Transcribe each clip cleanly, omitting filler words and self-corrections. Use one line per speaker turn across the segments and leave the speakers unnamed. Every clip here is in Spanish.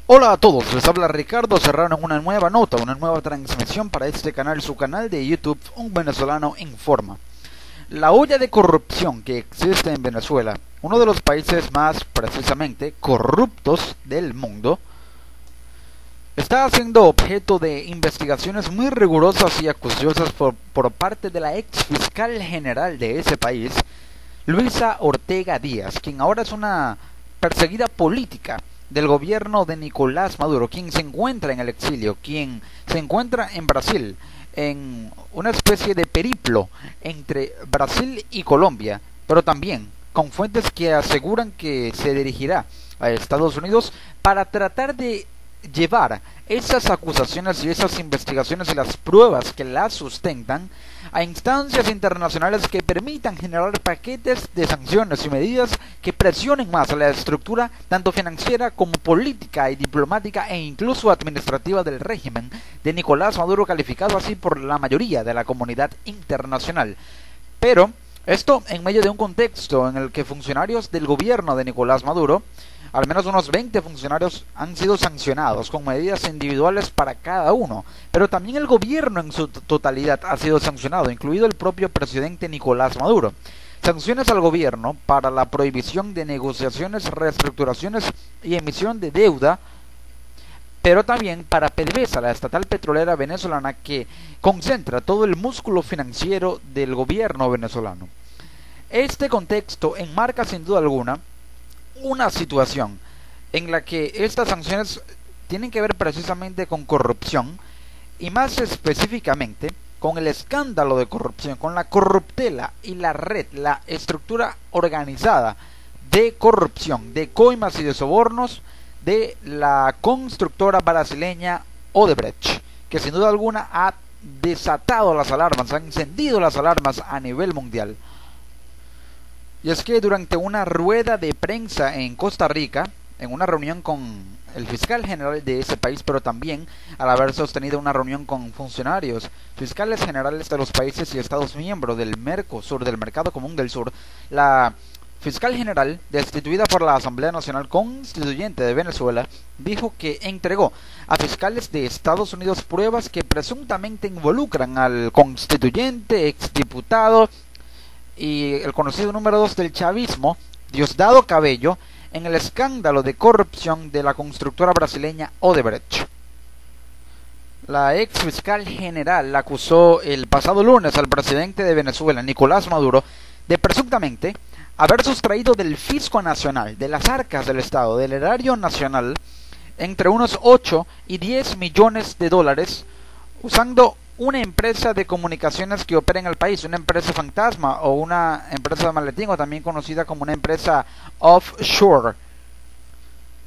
Hola a todos, les habla Ricardo Serrano en una nueva nota, una nueva transmisión para este canal, su canal de YouTube, Un Venezolano Informa. La olla de corrupción que existe en Venezuela, uno de los países más precisamente corruptos del mundo, está siendo objeto de investigaciones muy rigurosas y acuciosas por parte de la ex fiscal general de ese país, Luisa Ortega Díaz, quien ahora es una perseguida política del gobierno de Nicolás Maduro, quien se encuentra en el exilio, quien se encuentra en Brasil, en una especie de periplo entre Brasil y Colombia, pero también con fuentes que aseguran que se dirigirá a Estados Unidos para tratar de llevar esas acusaciones y esas investigaciones y las pruebas que las sustentan a instancias internacionales que permitan generar paquetes de sanciones y medidas que presionen más a la estructura tanto financiera como política y diplomática e incluso administrativa del régimen de Nicolás Maduro, calificado así por la mayoría de la comunidad internacional. Pero esto en medio de un contexto en el que funcionarios del gobierno de Nicolás Maduro, al menos unos 20 funcionarios, han sido sancionados con medidas individuales para cada uno, pero también el gobierno en su totalidad ha sido sancionado, incluido el propio presidente Nicolás Maduro. Sanciones al gobierno para la prohibición de negociaciones, reestructuraciones y emisión de deuda, pero también para PDVSA, la estatal petrolera venezolana que concentra todo el músculo financiero del gobierno venezolano. Este contexto enmarca sin duda alguna una situación en la que estas sanciones tienen que ver precisamente con corrupción y más específicamente con el escándalo de corrupción, con la corruptela y la red, la estructura organizada de corrupción, de coimas y de sobornos de la constructora brasileña Odebrecht, que sin duda alguna ha desatado las alarmas, ha encendido las alarmas a nivel mundial. Y es que durante una rueda de prensa en Costa Rica, en una reunión con el fiscal general de ese país, pero también al haber sostenido una reunión con funcionarios, fiscales generales de los países y estados miembros del Mercosur, del Mercado Común del Sur, la fiscal general, destituida por la Asamblea Nacional Constituyente de Venezuela, dijo que entregó a fiscales de Estados Unidos pruebas que presuntamente involucran al constituyente, exdiputado y el conocido número 2 del chavismo, Diosdado Cabello, en el escándalo de corrupción de la constructora brasileña Odebrecht. La ex fiscal general acusó el pasado lunes al presidente de Venezuela, Nicolás Maduro, de presuntamente haber sustraído del fisco nacional, de las arcas del Estado, del erario nacional, entre unos 8 y 10 millones de dólares, usando una empresa de comunicaciones que opera en el país, una empresa fantasma o una empresa de maletín, o también conocida como una empresa offshore.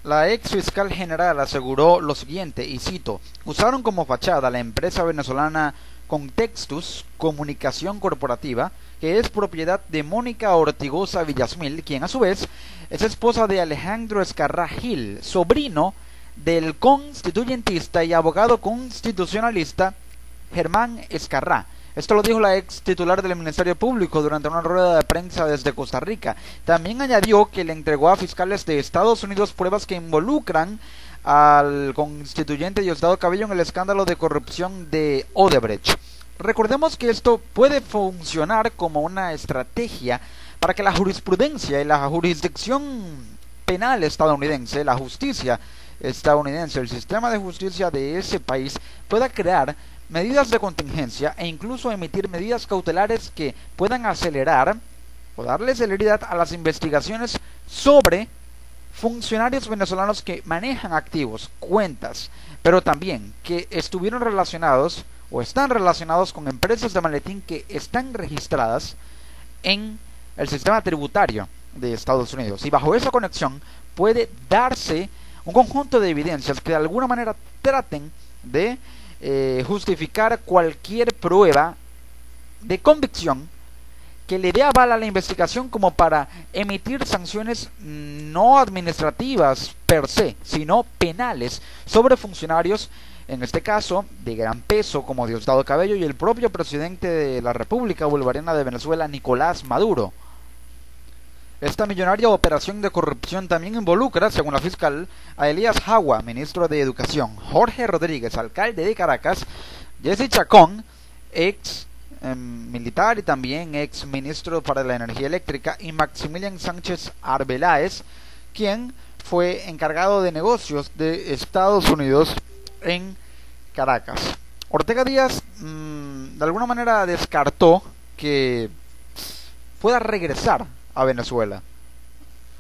La ex fiscal general aseguró lo siguiente, y cito: usaron como fachada la empresa venezolana Contextus Comunicación Corporativa, que es propiedad de Mónica Ortigosa Villasmil, quien a su vez es esposa de Alejandro Escarrá Gil, sobrino del constituyentista y abogado constitucionalista Germán Escarrá. Esto lo dijo la ex titular del Ministerio Público durante una rueda de prensa desde Costa Rica. También añadió que le entregó a fiscales de Estados Unidos pruebas que involucran al constituyente Diosdado Cabello en el escándalo de corrupción de Odebrecht. Recordemos que esto puede funcionar como una estrategia para que la jurisprudencia y la jurisdicción penal estadounidense, la justicia estadounidense, el sistema de justicia de ese país, pueda crear medidas de contingencia e incluso emitir medidas cautelares que puedan acelerar o darle celeridad a las investigaciones sobre funcionarios venezolanos que manejan activos, cuentas, pero también que estuvieron relacionados o están relacionados con empresas de maletín que están registradas en el sistema tributario de Estados Unidos. Y bajo esa conexión puede darse un conjunto de evidencias que de alguna manera traten de justificar cualquier prueba de convicción que le dé aval a la investigación como para emitir sanciones no administrativas per se, sino penales sobre funcionarios, en este caso de gran peso como Diosdado Cabello y el propio presidente de la República Bolivariana de Venezuela, Nicolás Maduro. Esta millonaria operación de corrupción también involucra, según la fiscal, a Elías Jagua, ministro de Educación, Jorge Rodríguez, alcalde de Caracas, Jesse Chacón, ex militar y también ex ministro para la energía eléctrica, y Maximilian Sánchez Arbeláez, quien fue encargado de negocios de Estados Unidos en Caracas. Ortega Díaz de alguna manera descartó que pueda regresar a Venezuela.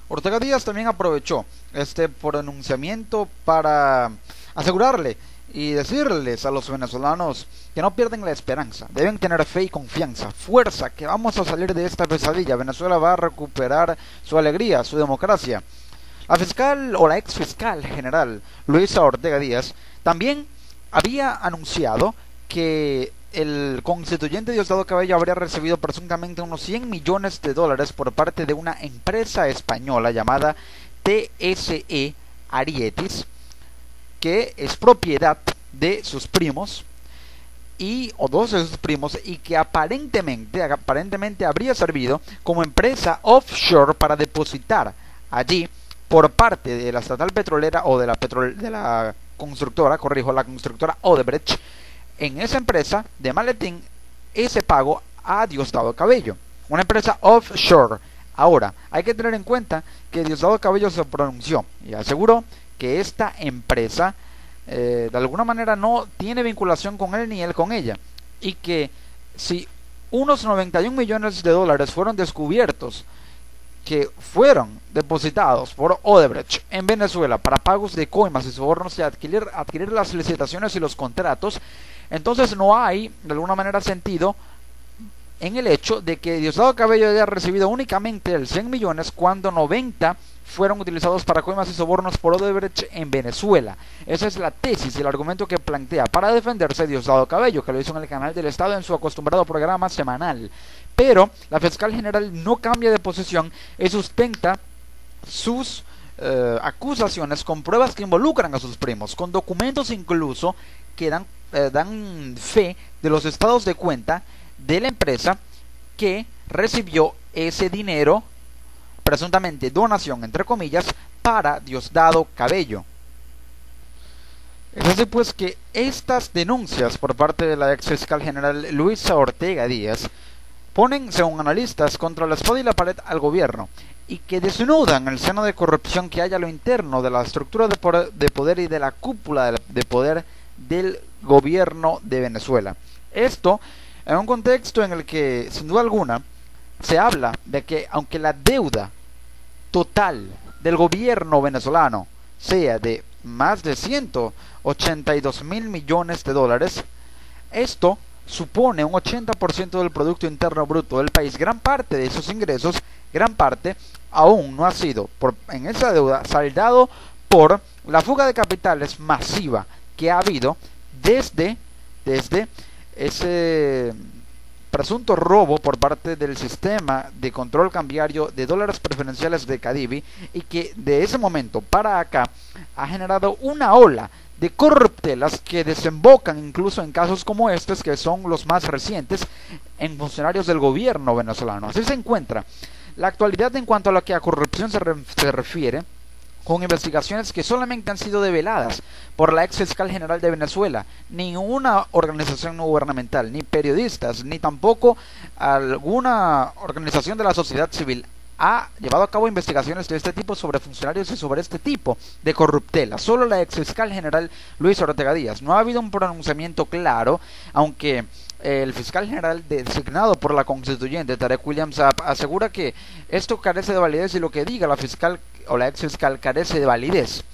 Ortega Díaz también aprovechó este pronunciamiento para asegurarle y decirles a los venezolanos que no pierden la esperanza, deben tener fe y confianza, fuerza, que vamos a salir de esta pesadilla. Venezuela va a recuperar su alegría, su democracia. La fiscal o la ex fiscal general Luisa Ortega Díaz también había anunciado que el constituyente Diosdado Cabello habría recibido presuntamente unos 100 millones de dólares por parte de una empresa española llamada TSE Arietis, que es propiedad de sus primos o dos de sus primos, y que aparentemente habría servido como empresa offshore para depositar allí por parte de la estatal petrolera o de la constructora, la constructora Odebrecht, en esa empresa de maletín, ese pago a Diosdado Cabello, una empresa offshore. Ahora, hay que tener en cuenta que Diosdado Cabello se pronunció y aseguró que esta empresa de alguna manera no tiene vinculación con él ni él con ella, y que si unos 91 millones de dólares fueron descubiertos que fueron depositados por Odebrecht en Venezuela para pagos de coimas y sobornos y adquirir las licitaciones y los contratos, entonces no hay de alguna manera sentido en el hecho de que Diosdado Cabello haya recibido únicamente el 100 millones cuando 90 fueron utilizados para coimas y sobornos por Odebrecht en Venezuela. Esa es la tesis y el argumento que plantea para defenderse Diosdado Cabello, que lo hizo en el canal del Estado en su acostumbrado programa semanal. Pero la fiscal general no cambia de posición y sustenta sus acusaciones con pruebas que involucran a sus primos, con documentos incluso que dan fe de los estados de cuenta de la empresa que recibió ese dinero, presuntamente donación entre comillas, para Diosdado Cabello. Es así pues que estas denuncias por parte de la ex fiscal general Luisa Ortega Díaz ponen, según analistas, contra la espada y la pared al gobierno, y que desnudan el seno de corrupción que hay a lo interno de la estructura de poder y de la cúpula de poder del gobierno de Venezuela. Esto en un contexto en el que, sin duda alguna, se habla de que aunque la deuda total del gobierno venezolano sea de más de 182 mil millones de dólares, esto supone un 80% del Producto Interno Bruto del país. Gran parte de esos ingresos, gran parte, aún no ha sido en esa deuda saldado por la fuga de capitales masiva que ha habido desde ese presunto robo por parte del sistema de control cambiario de dólares preferenciales de Cadivi, y que de ese momento para acá ha generado una ola de corruptelas que desembocan incluso en casos como estos, que son los más recientes, en funcionarios del gobierno venezolano. Así se encuentra la actualidad en cuanto a lo que a corrupción se refiere, con investigaciones que solamente han sido develadas por la ex fiscal general de Venezuela. Ni una organización no gubernamental, ni periodistas, ni tampoco alguna organización de la sociedad civil ha llevado a cabo investigaciones de este tipo sobre funcionarios y sobre este tipo de corruptela. Solo la ex fiscal general Luisa Ortega Díaz. No ha habido un pronunciamiento claro, aunque el fiscal general designado por la constituyente Tarek William Saab asegura que esto carece de validez, y lo que diga la fiscal o la ex fiscal carece de validez.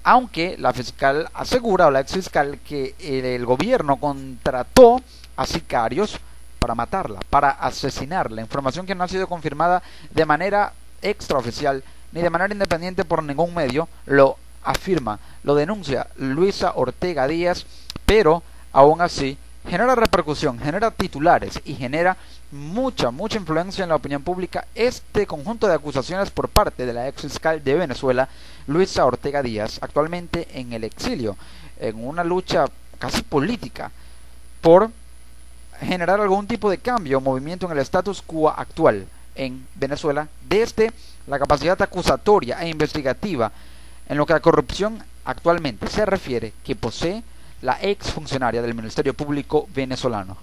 Aunque la fiscal asegura, o la ex fiscal, que el gobierno contrató a sicarios para matarla, para asesinarla, información que no ha sido confirmada de manera extraoficial ni de manera independiente por ningún medio. Lo afirma, lo denuncia Luisa Ortega Díaz, pero aún así genera repercusión, genera titulares y genera mucha influencia en la opinión pública este conjunto de acusaciones por parte de la ex fiscal de Venezuela, Luisa Ortega Díaz, actualmente en el exilio, en una lucha casi política por generar algún tipo de cambio o movimiento en el status quo actual. en Venezuela desde la capacidad acusatoria e investigativa en lo que a corrupción actualmente se refiere que posee la ex funcionaria del Ministerio Público venezolano.